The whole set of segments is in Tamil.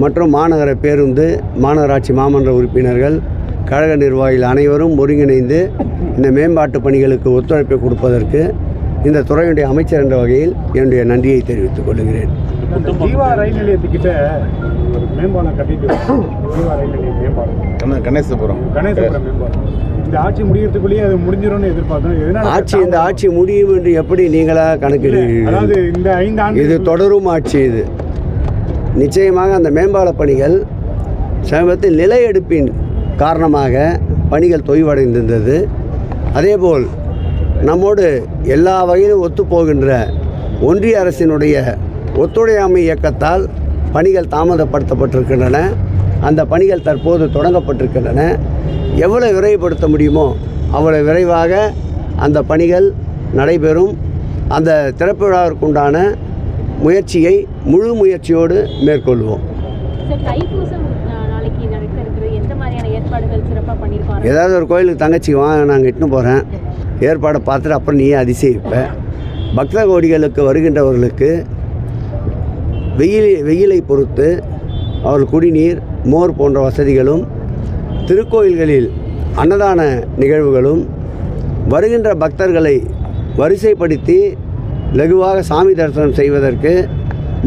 மற்றும் மாநகர பேருந்து, மாநகராட்சி மாமன்ற உறுப்பினர்கள், கழக நிர்வாகிகள் அனைவரும் ஒருங்கிணைந்து இந்த மேம்பாட்டு பணிகளுக்கு ஒத்துழைப்பை கொடுப்பதற்கு இந்த துறையுடைய அமைச்சர் என்ற வகையில் என்னுடைய நன்றியை தெரிவித்துக் கொள்கிறேன். ஜீவா ரயில் நிலையத்துக்கிட்ட ஒரு மேம்பாலம் கட்டிட்டு ஜீவா ரயில் நிலையம் மேம்பாலம் கணேசபுரம் மேம்பாலம் இந்த ஆட்சி முடிகிறதுக்குள்ளேயே அது முடிஞ்சிடும்னு எதிர்பார்த்தோம். இந்த ஆட்சி முடியும் என்று எப்படி நீங்களாக கணக்கிடுகிறீர்கள்? அதாவது இந்த 5 ஆண்டு இது தொடரும் ஆட்சி. இது நிச்சயமாக அந்த மேம்பால பணிகள் சமீபத்தில் நில எடுப்பின் காரணமாக பணிகள் தொய்வடைந்திருந்தது. அதேபோல் நம்மோடு எல்லா வகையிலும் ஒத்துப்போகின்ற ஒன்றிய அரசினுடைய ஒத்துழையாமை இயக்கத்தால் பணிகள் தாமதப்படுத்தப்பட்டிருக்கின்றன. அந்த பணிகள் தற்போது தொடங்கப்பட்டிருக்கின்றன. எவ்வளவு விரைவுபடுத்த முடியுமோ அவ்வளவு விரைவாக அந்த பணிகள் நடைபெறும். அந்த திறப்பு விழாவிற்குண்டான முயற்சியை முழு முயற்சியோடு மேற்கொள்வோம். ஏதாவது ஒரு கோயிலுக்கு தங்கச்சி வாங்க, நாங்கள் இட்டுன்னு போகிறேன், ஏற்பாடை பார்த்துட்டு அப்புறம் நீயே அதிசயிப்பேன். பக்த கோடிகளுக்கு வருகின்றவர்களுக்கு வெயிலை பொறுத்து அவர்கள் குடிநீர், மோர் போன்ற வசதிகளும், திருக்கோயில்களில் அன்னதான நிகழ்வுகளும், வருகின்ற பக்தர்களை வரிசைப்படுத்தி லகுவாக சாமி தரிசனம் செய்வதற்கு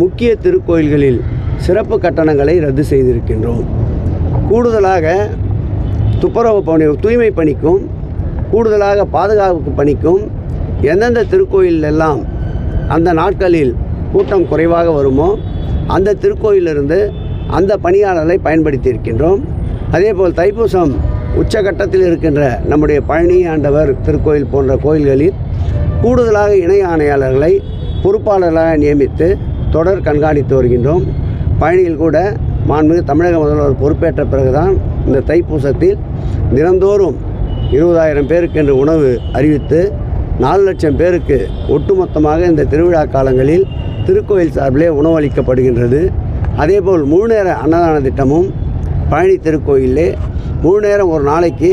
முக்கிய திருக்கோயில்களில் சிறப்பு கட்டணங்களை ரத்து செய்திருக்கின்றோம். கூடுதலாக துப்புரவு பணி, தூய்மை பணிக்கும், கூடுதலாக பாதுகாப்பு பணிக்கும் எந்தெந்த திருக்கோயில் எல்லாம் அந்த நாட்களில் கூட்டம் குறைவாக வருமோ அந்த திருக்கோயிலிருந்து அந்த பணியாளர்களை பயன்படுத்தி இருக்கின்றோம். அதேபோல் தைப்பூசம் உச்சகட்டத்தில் இருக்கின்ற நம்முடைய பழனி ஆண்டவர் திருக்கோயில் போன்ற கோயில்களில் கூடுதலாக இணை ஆணையாளர்களை பொறுப்பாளர்களாக நியமித்து தொடர் கண்காணித்து வருகின்றோம். பழனியில் கூட மாண்புமிகு தமிழக முதல்வர் பொறுப்பேற்ற பிறகுதான் இந்த தைப்பூசத்தில் தினந்தோறும் 20,000 பேருக்கு என்று உணவு அறிவித்து 4 லட்சம் பேருக்கு ஒட்டுமொத்தமாக இந்த திருவிழா காலங்களில் திருக்கோயில் சார்பிலே உணவளிக்கப்படுகின்றது. அதேபோல் முழு நேர அன்னதான திட்டமும் பழனி திருக்கோயிலே முழு நேரம் ஒரு நாளைக்கு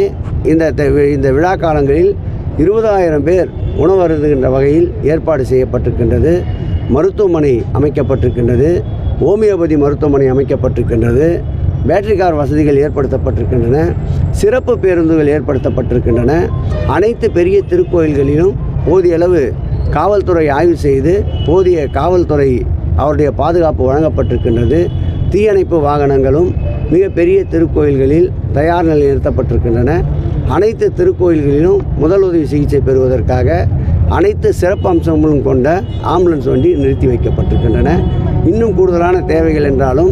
இந்த விழா காலங்களில் 20,000 பேர் உணவு அருந்துகின்ற வகையில் ஏற்பாடு செய்யப்பட்டிருக்கின்றது. மருத்துவமனை அமைக்கப்பட்டிருக்கின்றது. ஹோமியோபதி மருத்துவமனை அமைக்கப்பட்டிருக்கின்றது. பேட்டரி கார் வசதிகள் ஏற்படுத்தப்பட்டிருக்கின்றன. சிறப்பு பேருந்துகள் ஏற்படுத்தப்பட்டிருக்கின்றன. அனைத்து பெரிய திருக்கோயில்களிலும் போதிய அளவு காவல்துறை ஆய்வு செய்து போதிய காவல்துறை அவருடைய பாதுகாப்பு வழங்கப்பட்டிருக்கின்றது. தீயணைப்பு வாகனங்களும் மிகப்பெரிய திருக்கோயில்களில் தயார் நிலையில் நிறுத்தப்பட்டிருக்கின்றன. அனைத்து திருக்கோயில்களிலும் முதலுதவி சிகிச்சை பெறுவதற்காக அனைத்து சிறப்பு அம்சங்களும் கொண்ட ஆம்புலன்ஸ் வண்டி நிறுத்தி வைக்கப்பட்டிருக்கின்றன. இன்னும் கூடுதலான தேவைகள் என்றாலும்